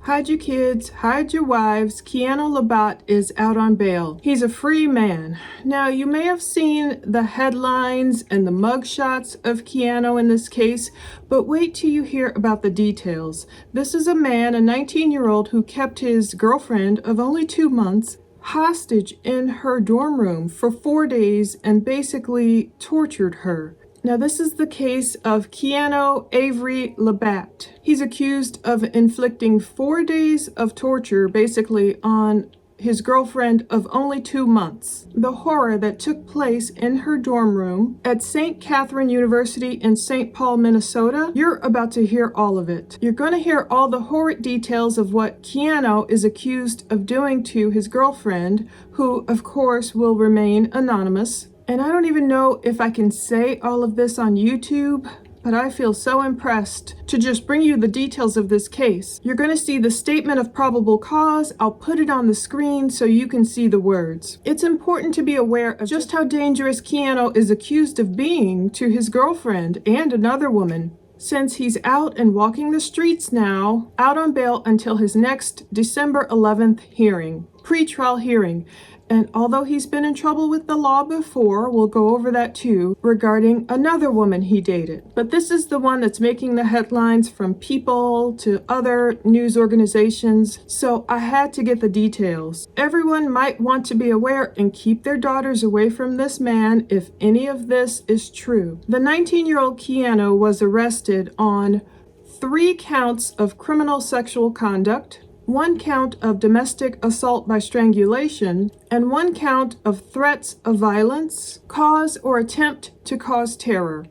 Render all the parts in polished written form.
Hide your kids, hide your wives. Keanu Labatte is out on bail. He's a free man. Now, you may have seen the headlines and the mugshots of Keanu in this case, but wait till you hear about the details. This is a man, a 19-year-old, who kept his girlfriend of only 2 months hostage in her dorm room for 4 days and basically tortured her. Now, this is the case of Keanu Avery Labatte. He's accused of inflicting 4 days of torture, basically, on his girlfriend of only 2 months. The horror that took place in her dorm room at St. Catherine University in St. Paul, Minnesota, you're about to hear all of it. You're going to hear all the horrid details of what Keanu is accused of doing to his girlfriend, who, of course, will remain anonymous. And I don't even know if I can say all of this on YouTube, but I feel so impressed to just bring you the details of this case. You're going to see the statement of probable cause. I'll put it on the screen so you can see the words. It's important to be aware of just how dangerous Keanu is accused of being to his girlfriend and another woman, since he's out and walking the streets now, out on bail until his next December 11th hearing, pre-trial hearing. And although he's been in trouble with the law before, we'll go over that too, regarding another woman he dated. But this is the one that's making the headlines from People to other news organizations, so I had to get the details. Everyone might want to be aware and keep their daughters away from this man if any of this is true. The 19-year-old Keanu was arrested on 3 counts of criminal sexual conduct, 1 count of domestic assault by strangulation, and 1 count of threats of violence, cause or attempt to cause terror.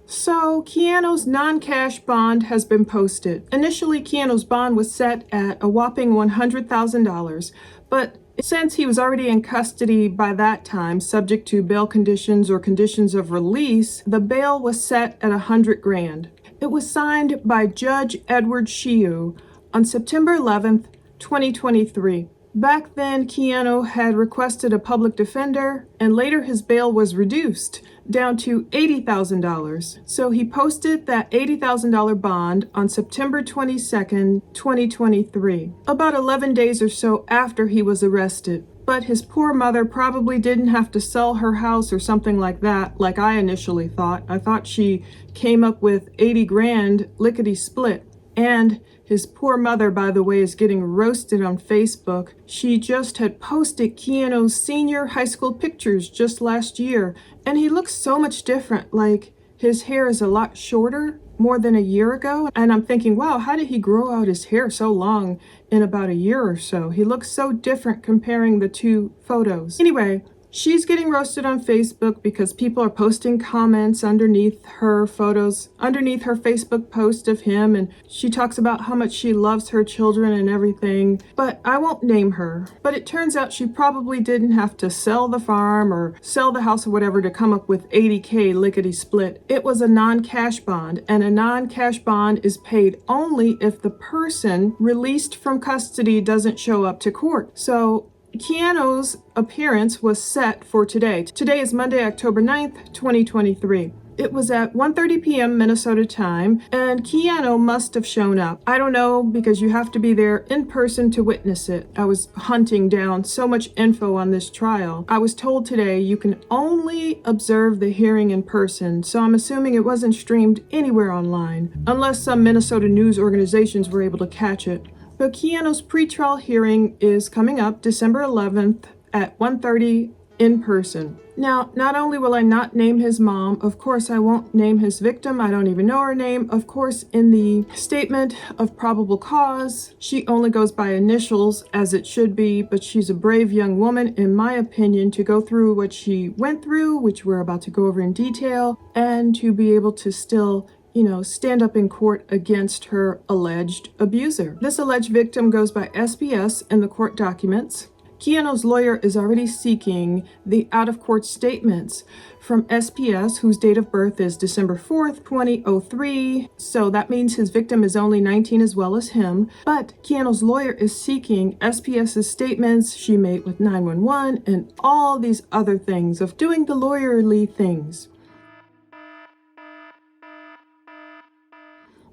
So, Keanu's non-cash bond has been posted. Initially, Keanu's bond was set at a whopping $100,000, but since he was already in custody by that time, subject to bail conditions or conditions of release, the bail was set at $100,000. It was signed by Judge Edward Shiu on September 11th, 2023. Back then, Keanu had requested a public defender, and later his bail was reduced down to $80,000. So he posted that $80,000 bond on September 22nd, 2023, about 11 days or so after he was arrested. But his poor mother probably didn't have to sell her house or something like that, like I initially thought. I thought she came up with $80,000 lickety-split. And his poor mother, by the way, is getting roasted on Facebook. She just had posted Keanu's senior high school pictures just last year, and he looks so much different. Like, his hair is a lot shorter, more than a year ago. And I'm thinking, wow, how did he grow out his hair so long in about a year or so? He looks so different comparing the 2 photos. Anyway, she's getting roasted on Facebook because people are posting comments underneath her photos, underneath her Facebook post of him, and she talks about how much she loves her children and everything, but I won't name her. But it turns out she probably didn't have to sell the farm or sell the house or whatever to come up with $80,000 lickety-split. It was a non-cash bond, and a non-cash bond is paid only if the person released from custody doesn't show up to court. So Keanu's appearance was set for today. Today is Monday, October 9th, 2023. It was at 1:30 p.m. Minnesota time, and Keanu must have shown up. I don't know, because you have to be there in person to witness it. I was hunting down so much info on this trial. I was told today you can only observe the hearing in person, so I'm assuming it wasn't streamed anywhere online, unless some Minnesota news organizations were able to catch it. But Keanu's pretrial hearing is coming up December 11th at 1:30 in person. Now, not only will I not name his mom, of course I won't name his victim, I don't even know her name. Of course, in the statement of probable cause, she only goes by initials, as it should be, but she's a brave young woman, in my opinion, to go through what she went through, which we're about to go over in detail, and to be able to still stand up in court against her alleged abuser. This alleged victim goes by SBS in the court documents. Keanu's lawyer is already seeking the out-of-court statements from SPS, whose date of birth is December 4th, 2003. So that means his victim is only 19 as well as him. But Keanu's lawyer is seeking SPS's statements she made with 911 and all these other things of doing the lawyerly things.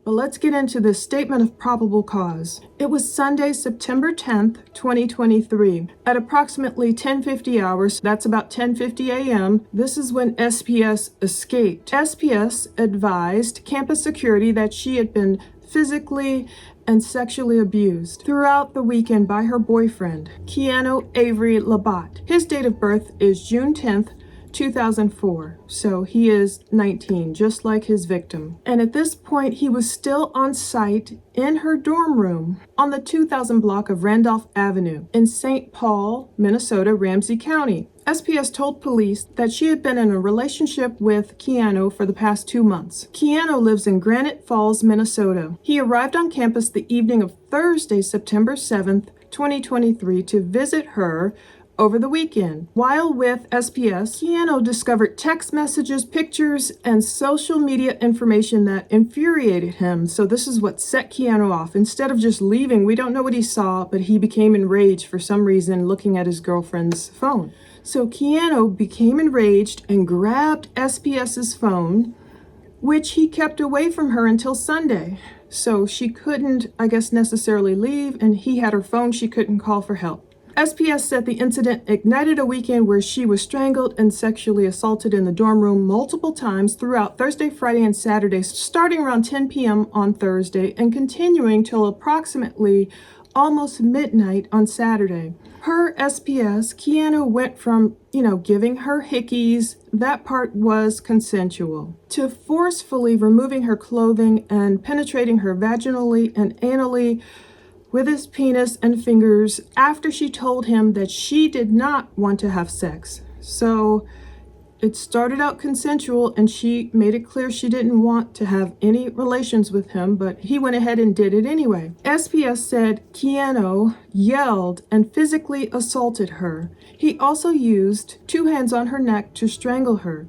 But let's get into the statement of probable cause. It was Sunday, September 10th, 2023. At approximately 10:50 hours, that's about 10:50 a.m., this is when SPS escaped. SPS advised campus security that she had been physically and sexually abused throughout the weekend by her boyfriend, Keanu Avery Labatte. His date of birth is June 10th, 2004, so he is 19, just like his victim. And at this point, he was still on site in her dorm room on the 2000 block of Randolph Avenue in St. Paul, Minnesota, Ramsey County. SPS told police that she had been in a relationship with Keanu for the past 2 months. Keanu lives in Granite Falls, Minnesota. He arrived on campus the evening of Thursday, September 7th, 2023, to visit her over the weekend. While with SPS, Keanu discovered text messages, pictures, and social media information that infuriated him. So this is what set Keanu off. Instead of just leaving, we don't know what he saw, but he became enraged for some reason looking at his girlfriend's phone. So Keanu became enraged and grabbed SPS's phone, which he kept away from her until Sunday. So she couldn't, I guess, necessarily leave, and he had her phone. She couldn't call for help. SPS said the incident ignited a weekend where she was strangled and sexually assaulted in the dorm room multiple times throughout Thursday, Friday, and Saturday, starting around 10 p.m. on Thursday and continuing till approximately almost midnight on Saturday. Per SPS, Keanu went from, giving her hickeys, that part was consensual, to forcefully removing her clothing and penetrating her vaginally and anally with his penis and fingers after she told him that she did not want to have sex. So it started out consensual, and she made it clear she didn't want to have any relations with him, but he went ahead and did it anyway. SPS said Keanu yelled and physically assaulted her. He also used 2 hands on her neck to strangle her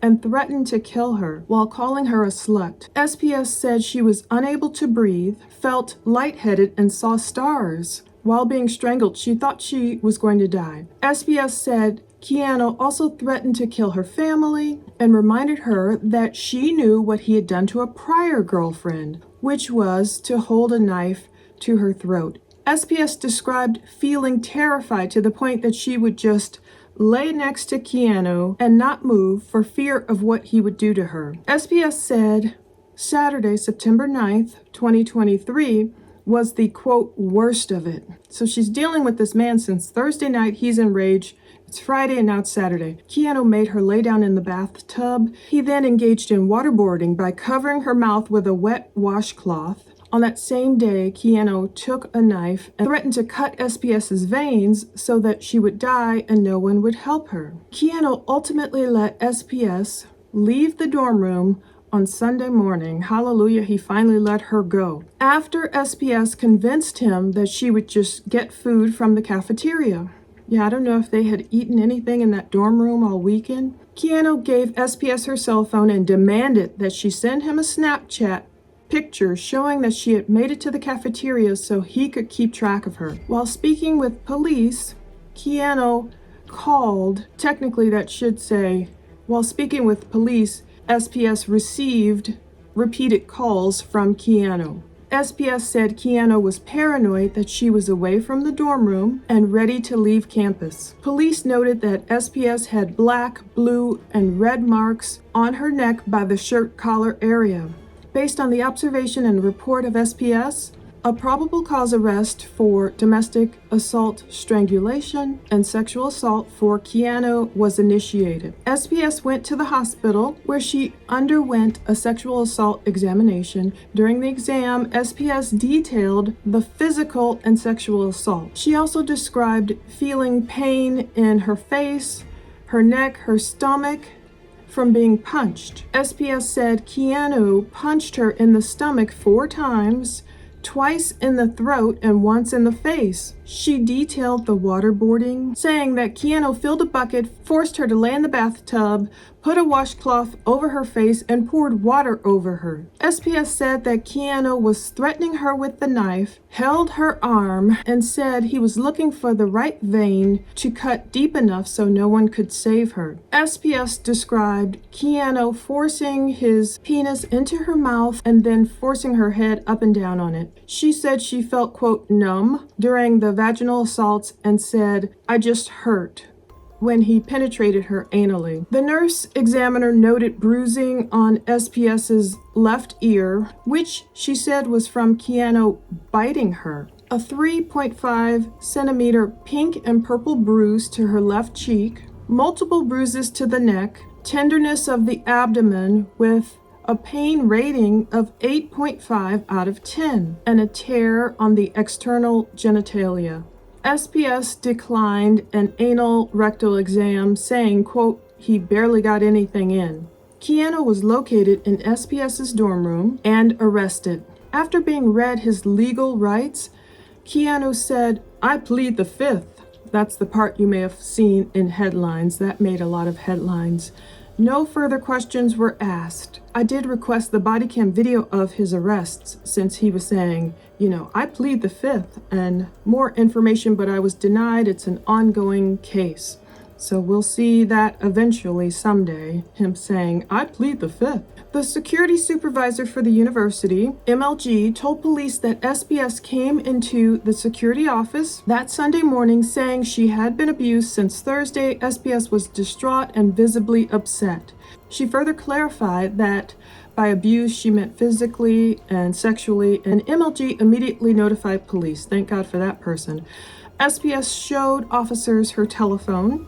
and threatened to kill her while calling her a slut. SPS said she was unable to breathe, felt lightheaded, and saw stars. While being strangled, she thought she was going to die. SPS said Keanu also threatened to kill her family and reminded her that she knew what he had done to a prior girlfriend, which was to hold a knife to her throat. SPS described feeling terrified to the point that she would just lay next to Keanu and not move for fear of what he would do to her. SPS said Saturday, September 9th, 2023, was the, quote, worst of it. So she's dealing with this man since Thursday night. He's enraged. It's Friday and now it's Saturday. Keanu made her lay down in the bathtub. He then engaged in waterboarding by covering her mouth with a wet washcloth. On that same day, Keanu took a knife and threatened to cut SPS's veins so that she would die and no one would help her. Keanu ultimately let SPS leave the dorm room on Sunday morning. Hallelujah, he finally let her go. After SPS convinced him that she would just get food from the cafeteria. Yeah, I don't know if they had eaten anything in that dorm room all weekend. Keanu gave SPS her cell phone and demanded that she send him a Snapchat picture showing that she had made it to the cafeteria so he could keep track of her. While speaking with police, Keanu called, technically that should say, while speaking with police, SPS received repeated calls from Keanu. SPS said Keanu was paranoid that she was away from the dorm room and ready to leave campus. Police noted that SPS had black, blue, and red marks on her neck by the shirt collar area. Based on the observation and report of SPS, a probable cause arrest for domestic assault, strangulation, and sexual assault for Keanu was initiated. SPS went to the hospital where she underwent a sexual assault examination. During the exam, SPS detailed the physical and sexual assault. She also described feeling pain in her face, her neck, her stomach, from being punched. SPS said Keanu punched her in the stomach 4 times, twice in the throat and once in the face. She detailed the waterboarding, saying that Keanu filled a bucket, forced her to lay in the bathtub, put a washcloth over her face, and poured water over her. SPS said that Keanu was threatening her with the knife, held her arm, and said he was looking for the right vein to cut deep enough so no one could save her. SPS described Keanu forcing his penis into her mouth and then forcing her head up and down on it. She said she felt, quote, numb during the vaginal assaults and said, "I just hurt," when he penetrated her anally. The nurse examiner noted bruising on SPS's left ear, which she said was from Keanu biting her. A 3.5 centimeter pink and purple bruise to her left cheek, multiple bruises to the neck, tenderness of the abdomen with a pain rating of 8.5 out of 10, and a tear on the external genitalia. SPS declined an anal rectal exam, saying, quote, he barely got anything in. Keanu was located in SPS's dorm room and arrested. After being read his legal rights, Keanu said, "I plead the fifth." That's the part you may have seen in headlines. That made a lot of headlines. No further questions were asked. I did request the bodycam video of his arrests since he was saying, I plead the fifth and more information, but I was denied. It's an ongoing case. So we'll see that eventually someday, him saying, "I plead the fifth." The security supervisor for the university, MLG, told police that SPS came into the security office that Sunday morning saying she had been abused since Thursday. SPS was distraught and visibly upset. She further clarified that by abuse, she meant physically and sexually, and MLG immediately notified police. Thank God for that person. SPS showed officers her telephone.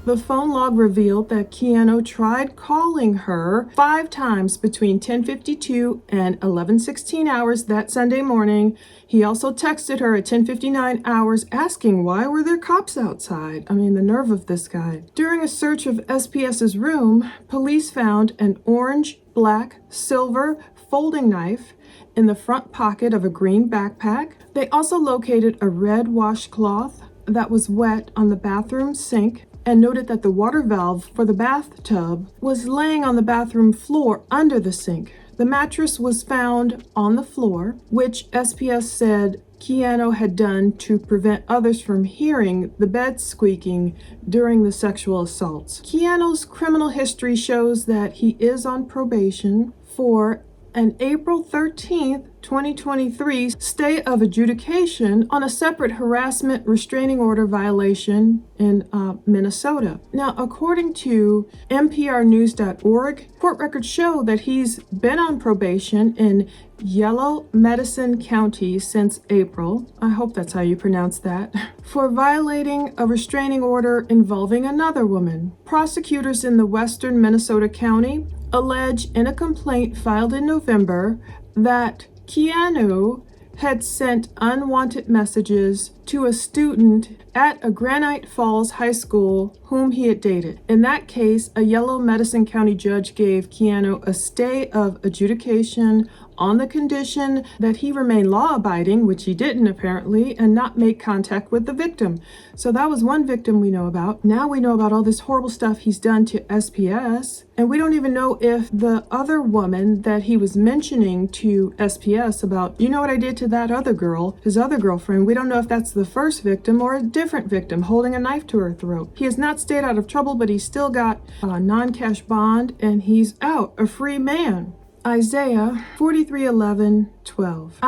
The phone log revealed that Keanu tried calling her 5 times between 10:52 and 11:16 hours that Sunday morning. He also texted her at 10:59 hours asking why were there cops outside. I mean, the nerve of this guy. During a search of SPS's room, police found an orange, black, silver folding knife in the front pocket of a green backpack. They also located a red washcloth that was wet on the bathroom sink, and noted that the water valve for the bathtub was laying on the bathroom floor under the sink. The mattress was found on the floor, which SPS said Keanu had done to prevent others from hearing the bed squeaking during the sexual assaults. Keanu's criminal history shows that he is on probation for an April 13th, 2023 stay of adjudication on a separate harassment restraining order violation in Minnesota. Now, according to NPRnews.org, court records show that he's been on probation in Yellow Medicine County since April, I hope that's how you pronounce that, for violating a restraining order involving another woman. Prosecutors in the western Minnesota county allege in a complaint filed in November that Keanu had sent unwanted messages to a student at a Granite Falls High School whom he had dated. In that case, a Yellow Medicine County judge gave Keanu a stay of adjudication on the condition that he remain law-abiding, which he didn't apparently, and not make contact with the victim. So that was one victim we know about. Now we know about all this horrible stuff he's done to SPS, and we don't even know if the other woman that he was mentioning to SPS about, what I did to that other girl, his other girlfriend, we don't know if that's the first victim or a different victim holding a knife to her throat. He has not stayed out of trouble, but he's still got a non-cash bond, and he's out, a free man. Isaiah 43:11-12.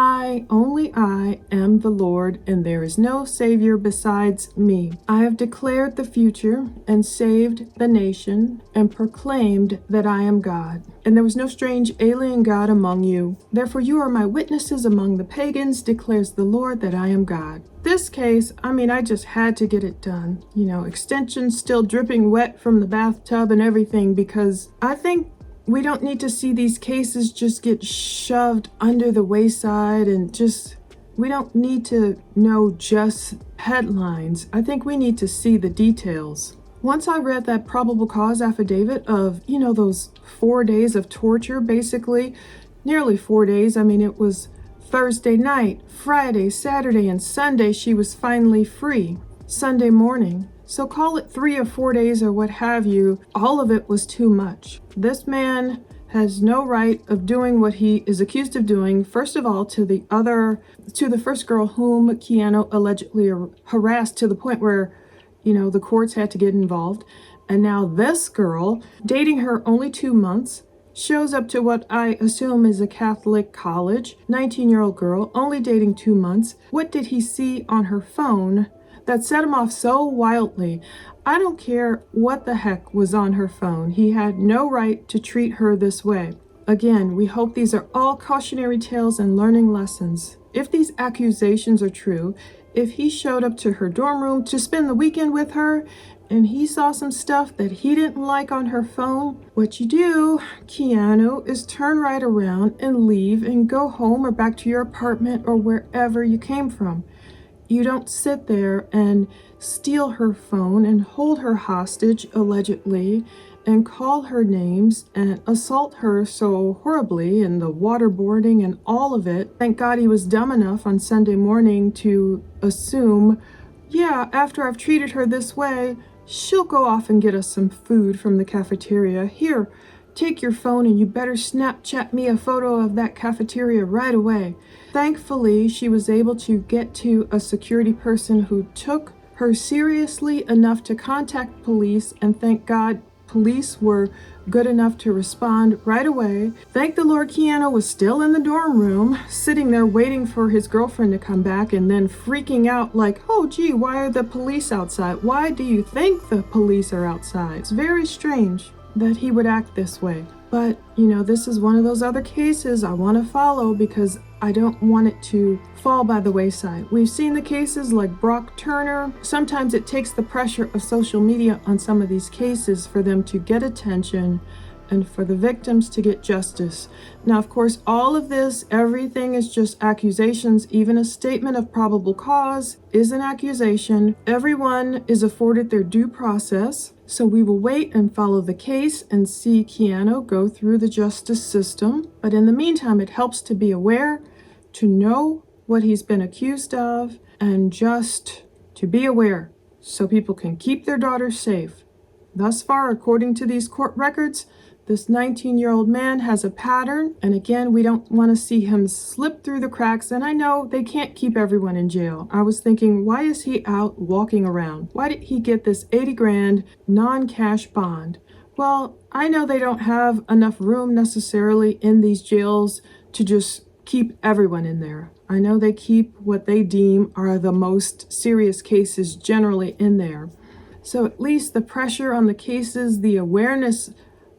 Only I am the Lord, and there is no Savior besides me. I have declared the future and saved the nation and proclaimed that I am God. And there was no strange alien God among you. Therefore you are my witnesses among the pagans, declares the Lord, that I am God. This case, I just had to get it done. Extensions still dripping wet from the bathtub and everything, because I think we don't need to see these cases just get shoved under the wayside and we don't need to know just headlines. I think we need to see the details. Once I read that probable cause affidavit of, those 4 days of torture, basically, nearly 4 days. It was Thursday night, Friday, Saturday, and Sunday she was finally free. Sunday morning, So call it 3 or 4 days or what have you. All of it was too much. This man has no right of doing what he is accused of doing. First of all, to the first girl whom Keanu allegedly harassed to the point where, the courts had to get involved. And now this girl, dating her only 2 months, shows up to what I assume is a Catholic college, 19-year-old girl, only dating 2 months. What did he see on her phone that set him off so wildly? I don't care what the heck was on her phone. He had no right to treat her this way. Again, we hope these are all cautionary tales and learning lessons. If these accusations are true, if he showed up to her dorm room to spend the weekend with her, and he saw some stuff that he didn't like on her phone, what you do, Keanu, is turn right around and leave and go home or back to your apartment or wherever you came from. You don't sit there and steal her phone and hold her hostage, allegedly, and call her names and assault her so horribly, and the waterboarding and all of it. Thank God he was dumb enough on Sunday morning to assume, yeah, after I've treated her this way, she'll go off and get us some food from the cafeteria. Here, take your phone and you better Snapchat me a photo of that cafeteria right away. Thankfully, she was able to get to a security person who took her seriously enough to contact police, and thank God police were good enough to respond right away. Thank the Lord Keanu was still in the dorm room, sitting there waiting for his girlfriend to come back and then freaking out like, oh gee, why are the police outside? Why do you think the police are outside? It's very strange that he would act this way. But, this is one of those other cases I want to follow because I don't want it to fall by the wayside. We've seen the cases like Brock Turner. Sometimes it takes the pressure of social media on some of these cases for them to get attention and for the victims to get justice. Now, of course, all of this, everything is just accusations. Even a statement of probable cause is an accusation. Everyone is afforded their due process. So we will wait and follow the case and see Keanu go through the justice system. But in the meantime, it helps to be aware, to know what he's been accused of, and just to be aware so people can keep their daughters safe. Thus far, according to these court records, this 19-year-old man has a pattern, and again, we don't want to see him slip through the cracks. And I know they can't keep everyone in jail. I was thinking, why is he out walking around? Why did he get this 80 grand non-cash bond? Well, I know they don't have enough room necessarily in these jails to just keep everyone in there. I know they keep what they deem are the most serious cases generally in there. So at least the pressure on the cases, the awareness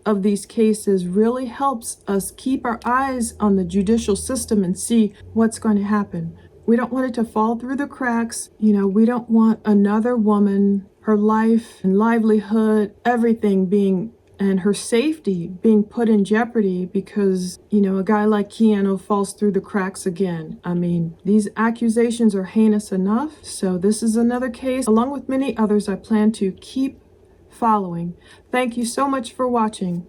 of these cases really helps us keep our eyes on the judicial system and see what's going to happen. We don't want it to fall through the cracks. We don't want another woman, her life and livelihood, everything and her safety being put in jeopardy because, a guy like Keanu falls through the cracks again. I mean, these accusations are heinous enough. So this is another case, along with many others, I plan to keep following. Thank you so much for watching.